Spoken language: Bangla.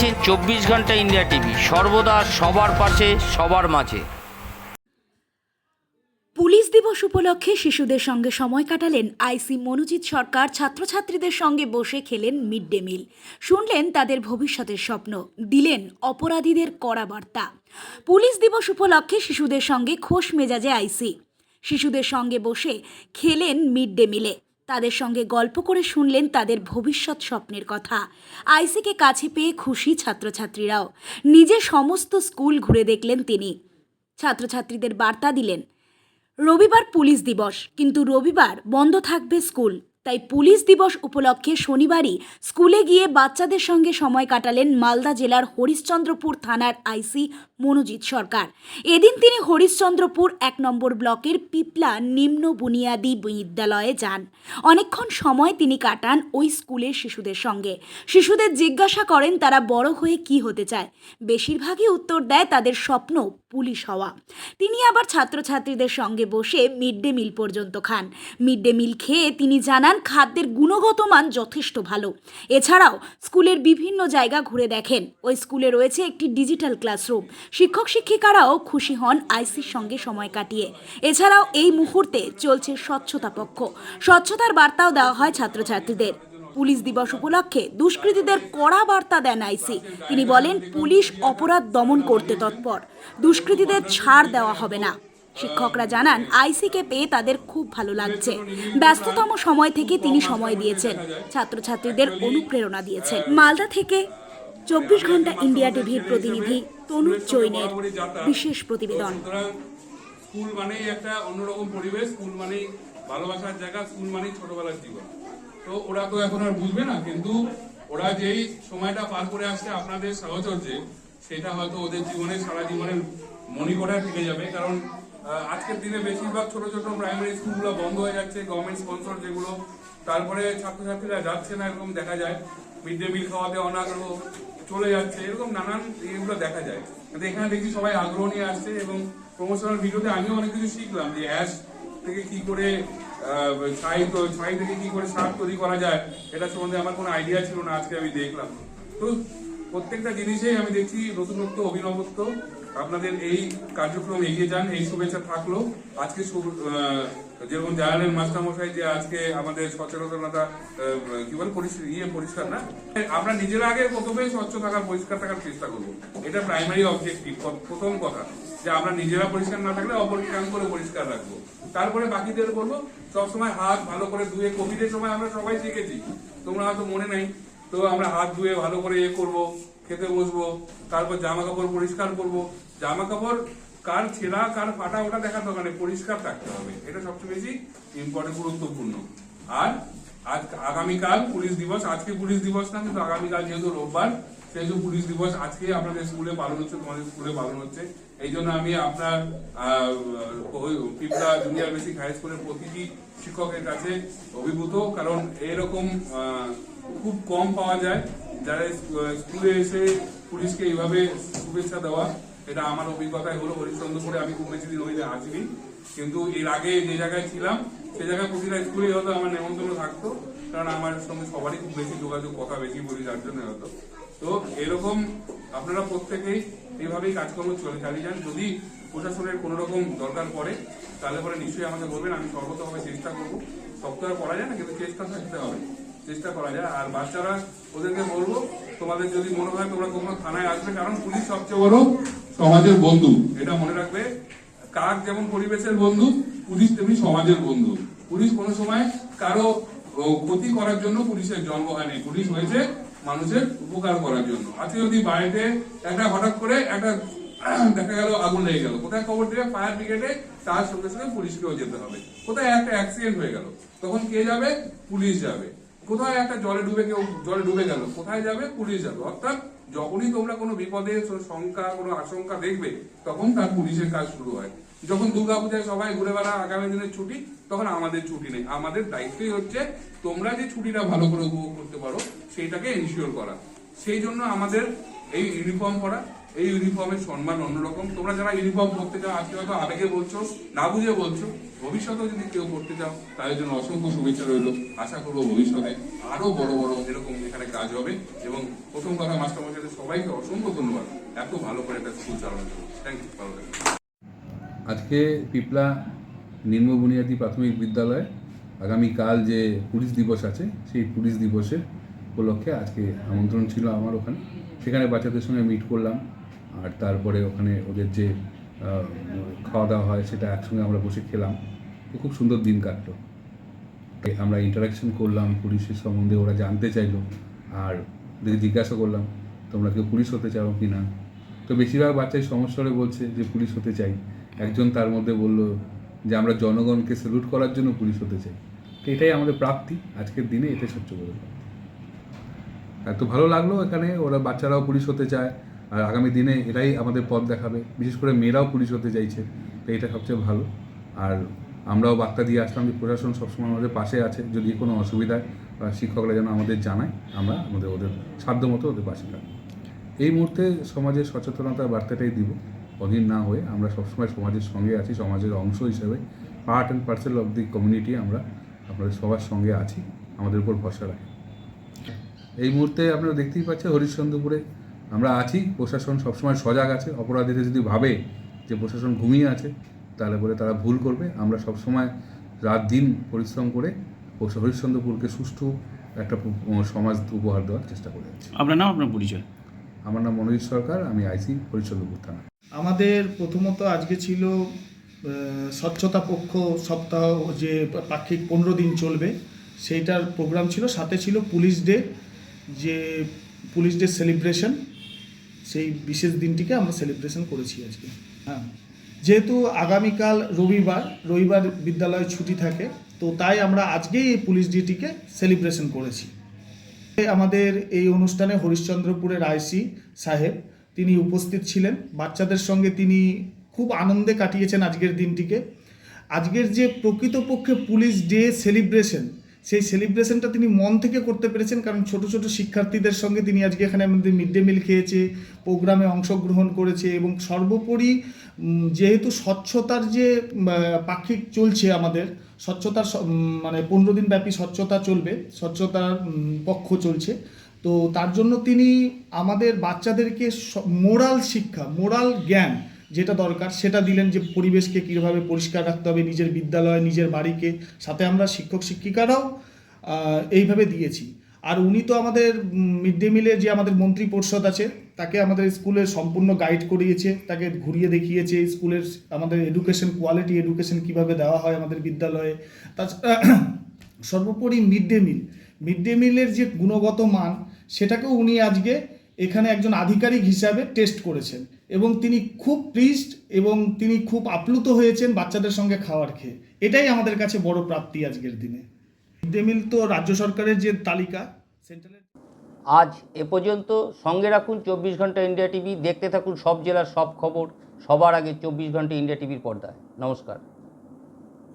দেখছেন 24 ঘন্টা ইন্ডিয়া টিভি, সর্বদা সবার পাশে সবার মাঝে। পুলিশ দিবস উপলক্ষে শিশুদের সঙ্গে সময় কাটালেন আইসি মনোজিৎ সরকার। ছাত্রছাত্রীদের সঙ্গে বসে খেলেন মিড ডে মিল, শুনলেন তাদের ভবিষ্যতের স্বপ্ন, দিলেন অপরাধীদের কড়া বার্তা। পুলিশ দিবস উপলক্ষে শিশুদের সঙ্গে খোশ মেজাজে আইসি। শিশুদের সঙ্গে বসে খেলেন মিড ডে মিলে, তাদের সঙ্গে গল্প করে শুনলেন তাদের ভবিষ্যৎ স্বপ্নের কথা। আইসিকে কাছে পেয়ে খুশি ছাত্রছাত্রীরাও। নিজে সমস্ত স্কুল ঘুরে দেখলেন তিনি, ছাত্রছাত্রীদের বার্তা দিলেন। রবিবার পুলিশ দিবস, কিন্তু রবিবার বন্ধ থাকবে স্কুল, তাই পুলিশ দিবস উপলক্ষে শনিবারই স্কুলে গিয়ে বাচ্চাদের সঙ্গে সময় কাটালেন মালদা জেলার হরিশ্চন্দ্রপুর থানার আইসি মনোজিৎ সরকার। এদিন তিনি হরিশ্চন্দ্রপুর 1 নম্বর ব্লকের পিপলা নিম্ন বুনিয়াদী বিদ্যালয়ে যান। অনেকক্ষণ সময় তিনি কাটান ওই স্কুলের শিশুদের সঙ্গে। শিশুদের জিজ্ঞাসা করেন তারা বড় হয়ে কি হতে চায়। বেশিরভাগই উত্তর দেয় তাদের স্বপ্ন পুলিশ হওয়া। তিনি আবার ছাত্রছাত্রীদের সঙ্গে বসে মিড ডে মিল পর্যন্ত খান। মিড ডে মিল খেয়ে তিনি জানান খাদ্যের গুণগত মান যথেষ্ট ভালো। এছাড়াও স্কুলের বিভিন্ন জায়গা ঘুরে দেখেন। ওই স্কুলে রয়েছে একটি ডিজিটাল ক্লাসরুম। শিক্ষক শিক্ষিকারাও খুশি হন আইসির সঙ্গে সময় কাটিয়ে। এছাড়াও এই মুহূর্তে চলছে স্বচ্ছতা পক্ষ, স্বচ্ছতার বার্তাও দেওয়া হয় ছাত্রছাত্রীদের। পুলিশ দিবস উপলক্ষে দুষ্কৃতীদের কড়া বার্তা দেন আইসি। তিনি বলেন পুলিশ অপরাধ দমন করতে তৎপর, দুষ্কৃতীদের ছাড় দেওয়া হবে না। শিক্ষকরা জানান আইসিকে পেয়ে তাদের খুব ভালো লাগছে। ব্যস্ততম সময় থেকে তিনি সময় দিয়েছেন, ছাত্রছাত্রীদের অনুপ্রেরণা দিয়েছেন। মালদা থেকে 24 ঘন্টা ইন্ডিয়া টিভির প্রতিনিধি তনুজ জৈনের বিশেষ প্রতিবেদন। স্কুল মানেই একটা অন্যরকম পরিবেশ, স্কুল মানেই ভালোবাসার জায়গা, স্কুল মানেই ছোটবেলার জীবন। তো ওরা তো এখন আর বুঝবে না, কিন্তু ওরা যেই সময়টা পার করে আসছে আপনাদের সাহচর্যে, সেটা হয়তো ওদের জীবনে সারা জীবনের মণিকোঠায় থেকে যাবে। কারণ আজকের দিনে বেশিরভাগ ছোট ছোট প্রাইমারি স্কুলগুলো বন্ধ হয়ে যাচ্ছে, গভর্নমেন্ট স্পন্সর যেগুলো। তারপরে ছাত্রছাত্রীরা যাচ্ছে না, এরকম দেখা যায়। মিড ডে মিল খাওয়াতে অনাগ্রহ চলে যাচ্ছে, এরকম নানান ইয়েগুলো দেখা যায়। কিন্তু এখানে দেখছি সবাই আগ্রহ নিয়ে আসছে, এবং প্রমোশনাল ভিডিওতে আমিও অনেক কিছু শিখলাম যে অ্যাশ থেকে কি করে ছাই থেকে কি করে সার তৈরি করা যায়, এটা সম্বন্ধে আমার কোনো আইডিয়া ছিল না, আজকে আমি দেখলাম। তো প্রত্যেকটা জিনিসেই আমি দেখছি নতুনত্ব, অভিনবত্ব। আপনাদের এই কার্যক্রম এগিয়ে যান, এই শুভেচ্ছা থাকলো। আজকে যেরকম জানালেন মাস্টারমশাই যে আজকে আমাদের সচেতনতা কি বলে পরিষ্কার না, আমরা নিজেরা আগে প্রথমে স্বচ্ছ থাকার, পরিষ্কার থাকার চেষ্টা করবো। এটা প্রাইমারি অবজেক্টিভ, প্রথম কথা, যে আমরা নিজেরা পরিষ্কার না থাকলে অপরকে কেমন করে পরিষ্কার রাখবো। তারপরে বাকিদের বলবো সবসময় হাত ভালো করে ধুয়ে, কোভিডের সময় আমরা সবাই শিখেছি, তোমরা হয়তো মনে নেই, তো আমরা হাত ধুয়ে ভালো করে করবো, খেতে বসবো, তারপর জামা কাপড় পরিষ্কার করবো। জামা কাপড় কার ছেঁড়া কার ফাটা ওটা দেখার দরকার নেই, পরিষ্কার থাকতে হবে, এটা সবচেয়ে বেশি ইম্পর্টেন্ট, গুরুত্বপূর্ণ। আর আজ আগামীকাল পুলিশ দিবস, আজকে পুলিশ দিবস না, কিন্তু আগামীকাল যেহেতু রোববার, সেহেতু পুলিশ দিবস আজকে আপনাদের স্কুলে পালন হচ্ছে, তোমাদের স্কুলে পালন হচ্ছে। এই জন্য আমি আপনার পিপলা জুনিয়র বেসিক হাই স্কুলের প্রতিটি শিক্ষকের কাছে অভিভূত, কারণ এরকম খুব কম পাওয়া যায় যারা স্কুলে এসে পুলিশকে এইভাবে শুভেচ্ছা দেওয়া। এটা আমার অভিজ্ঞতায় হলো হরিশ্চন্দ্রপুরে, আমি খুব বেশি দিন ওই আসিনি, কিন্তু এর আগে যে জায়গায় ছিলাম সেই জায়গায় প্রতিটা স্কুলে হয়তো আমার নেমন্তন্ন থাকতো, কারণ আমার সঙ্গে সবারই খুব বেশি যোগাযোগ, কথা বেশি বলি, যার জন্য হয়তো। তো এরকম আপনারা প্রত্যেকেই এইভাবেই কাজকর্ম চালিয়ে যান। যদি প্রশাসনের কোনো রকম দরকার পড়ে তাহলে পরে নিশ্চয়ই আমাকে বলবেন, আমি সর্বতভাবে চেষ্টা করবো। সব তো আর করা যায় না, কিন্তু চেষ্টা থাকতে হবে, চেষ্টা করা যায়। আর বাচ্চারা, ওদেরকে বলবো তোমাদের যদি মনে হয় তোমরা কখনো থানায় আসবে, কারণ পুলিশ সবচেয়ে বড় সমাজের বন্ধু, এটা মনে রাখবে। কাক যেমন পরিবেশের বন্ধু, পুলিশ তেমনি সমাজের বন্ধু। পুলিশ কোনো সময় কারো ক্ষতি করার জন্য পুলিশের জন্ম হয়নি, পুলিশ হয়েছে মানুষের উপকার করার জন্য। আজকে যদি বাড়িতে একটা হঠাৎ করে একটা দেখা গেল আগুন লেগে গেল, কোথায় খবর দেবে? ফায়ার ব্রিগেডে, তার সঙ্গে সঙ্গে পুলিশকেও যেতে হবে। কোথায় একটা অ্যাক্সিডেন্ট হয়ে গেল, তখন কে যাবে? পুলিশ যাবে। কোথায় একটা জলে ডুবে গেল, কোথায় যাবে? পুলিশ যাবে। অর্থাৎ যখনই তোমরা কোনো বিপদের শঙ্কা, কোনো আশঙ্কা দেখবে, তখন তার পুলিশের কাজ শুরু হয়। যখন দুর্গাপূজায় সবাই ঘুরে বেড়া, আগামী দিনের ছুটি, তখন আমাদের ছুটি নেই। আমাদের দায়িত্বই হচ্ছে তোমরা যে ছুটিটা ভালো করে উপভোগ করতে পারো সেইটাকে এনশিওর করা। সেই জন্য আমাদের এই ইউনিফর্ম পরা, এই ইউনিফর্মের সম্মান অন্যরকম। তোমরা যারা ইউনিফর্ম পরতে চাও আজকে হয়তো আবেগে বলছো, না বুঝে বলছো, ভবিষ্যতেও যদি কেউ পড়তে চাও তাদের জন্য অসংখ্য শুভেচ্ছা রইল। আশা করবো ভবিষ্যতে আরো বড় বড় এরকম এখানে কাজ হবে। এবং প্রথম কথা মাস্টারমশাইদের সবাইকে অসংখ্য ধন্যবাদ এত ভালো করে একটা স্কুল চালানোর জন্য। Thank you. ভালো থাকবেন। আজকে পিপলা নিম্ন বুনিয়াদী প্রাথমিক বিদ্যালয়ে আগামীকাল যে পুলিশ দিবস আছে সেই পুলিশ দিবসের উপলক্ষে আজকে আমন্ত্রণ ছিল আমার ওখানে। সেখানে বাচ্চাদের সঙ্গে মিট করলাম, আর তারপরে ওখানে ওদের যে খাওয়া দাওয়া হয় সেটা একসঙ্গে আমরা বসে খেলাম। তো খুব সুন্দর দিন কাটলো। আমরা ইন্টারাকশন করলাম পুলিশের সম্বন্ধে, ওরা জানতে চাইলো, আর ওদেরকে জিজ্ঞাসা করলাম তোমরা কেউ পুলিশ হতে চাও কি না। তো বেশিরভাগ বাচ্চাই সমস্যারে বলছে যে পুলিশ হতে চাই। একজন তার মধ্যে বলল যে আমরা জনগণকে স্যালুট করার জন্য পুলিশ হতে চাই। তো এটাই আমাদের প্রাপ্তি আজকের দিনে, এটাই সবচেয়ে বড় প্রাপ্তি। এত ভালো লাগলো এখানে ওরা বাচ্চারাও পুলিশ হতে চায়, আর আগামী দিনে এরাই আমাদের পথ দেখাবে। বিশেষ করে মেয়েরাও পুলিশ হতে চাইছে, তো এটা সবচেয়ে ভালো। আর আমরাও বার্তা দিয়ে আসলাম যে প্রশাসন সবসময় আমাদের পাশে আছে, যদি কোনো অসুবিধায় বা শিক্ষকরা যেন আমাদের জানায়, আমরা ওদের সাধ্যমতো ওদের পাশে থাকবো। এই মুহূর্তে সমাজের সচেতনতার বার্তাটাই দিব। অধীন না হয়ে আমরা সবসময় সমাজের সঙ্গে আছি, সমাজের অংশ হিসেবে part and parcel of the community আমরা আপনাদের সবার সঙ্গে আছি, আমাদের উপর ভরসা রাখি। এই মুহূর্তে আপনারা দেখতেই পাচ্ছেন হরিশ্চন্দ্রপুরে আমরা আছি, প্রশাসন সবসময় সজাগ আছে। অপরাধীরা যদি ভাবে যে প্রশাসন ঘুমিয়ে আছে তাহলে বলে তারা ভুল করবে। আমরা সবসময় রাত দিন পরিশ্রম করে হরিশ্চন্দ্রপুরকে সুষ্ঠু একটা সমাজ উপহার দেওয়ার চেষ্টা করে যাচ্ছি। আপনার নাম, আপনার পরিচয়? আমার নাম মনোজিৎ সরকার, আমি আইসি হরিশ্চন্দ্রপুর থানা। আমাদের প্রথমত আজকে ছিল স্বচ্ছতা পক্ষ সপ্তাহ, যে পাক্ষিক 15 দিন চলবে সেইটার প্রোগ্রাম ছিল। সাথে ছিল পুলিশ ডে, যে পুলিশ ডে সেলিব্রেশন, সেই বিশেষ দিনটিকে আমরা সেলিব্রেশন করেছি আজকে। হ্যাঁ, যেহেতু আগামীকাল রবিবার বিদ্যালয়ে ছুটি থাকে, তো তাই আমরা আজকেই এই পুলিশ ডেটিকে সেলিব্রেশন করেছি। আমাদের এই অনুষ্ঠানে হরিশ্চন্দ্রপুরের আইসি সাহেব তিনি উপস্থিত ছিলেন। বাচ্চাদের সঙ্গে তিনি খুব আনন্দে কাটিয়েছেন আজকের দিনটিকে। আজকের যে প্রকৃতপক্ষে পুলিশ ডে সেলিব্রেশন, সেই সেলিব্রেশনটা তিনি মন থেকে করতে পেরেছেন, কারণ ছোট ছোট শিক্ষার্থীদের সঙ্গে তিনি আজকে এখানে আমাদের মিড ডে মিল খেয়েছে, প্রোগ্রামে অংশগ্রহণ করেছে, এবং সর্বোপরি যেহেতু স্বচ্ছতার যে পাক্ষিক চলছে, আমাদের স্বচ্ছতার মানে 15 দিন ব্যাপী স্বচ্ছতা চলবে, স্বচ্ছতার পক্ষ চলছে, তো তার জন্য তিনি আমাদের বাচ্চাদেরকে মোরাল শিক্ষা, মোরাল জ্ঞান যেটা দরকার সেটা দিলেন, যে পরিবেশকে কীভাবে পরিষ্কার রাখতে হবে, নিজের বিদ্যালয়, নিজের বাড়িকে। সাথে আমরা শিক্ষক শিক্ষিকারাও এইভাবে দিয়েছি। আর উনি তো আমাদের মিড ডে মিলে যে আমাদের মন্ত্রী পরিষদ আছে, তাকে আমাদের স্কুলের সম্পূর্ণ গাইড করিয়েছে, তাকে ঘুরিয়ে দেখিয়েছে স্কুলের আমাদের এডুকেশন, কোয়ালিটি এডুকেশন কীভাবে দেওয়া হয় আমাদের বিদ্যালয়ে। তাছাড়া সর্বোপরি মিড ডে মিলের যে গুণগত মান, সেটাকেও উনি আজকে এখানে একজন আধিকারিক হিসাবে টেস্ট করেছেন, এবং তিনি খুব প্লিজড এবং তিনি খুব আপ্লুত হয়েছেন বাচ্চাদের সঙ্গে খাওয়ার খেয়ে। এটাই আমাদের কাছে বড় প্রাপ্তি আজকের দিনে। মিড ডে মিল তো রাজ্য সরকারের যে তালিকা, সেন্ট্রালের। আজ এ পর্যন্ত। সঙ্গে রাখুন 24 ঘন্টা ইন্ডিয়া টিভি। দেখতে থাকুন সব জেলার সব খবর সবার আগে 24 ঘন্টা ইন্ডিয়া টিভির পর্দায়। নমস্কার।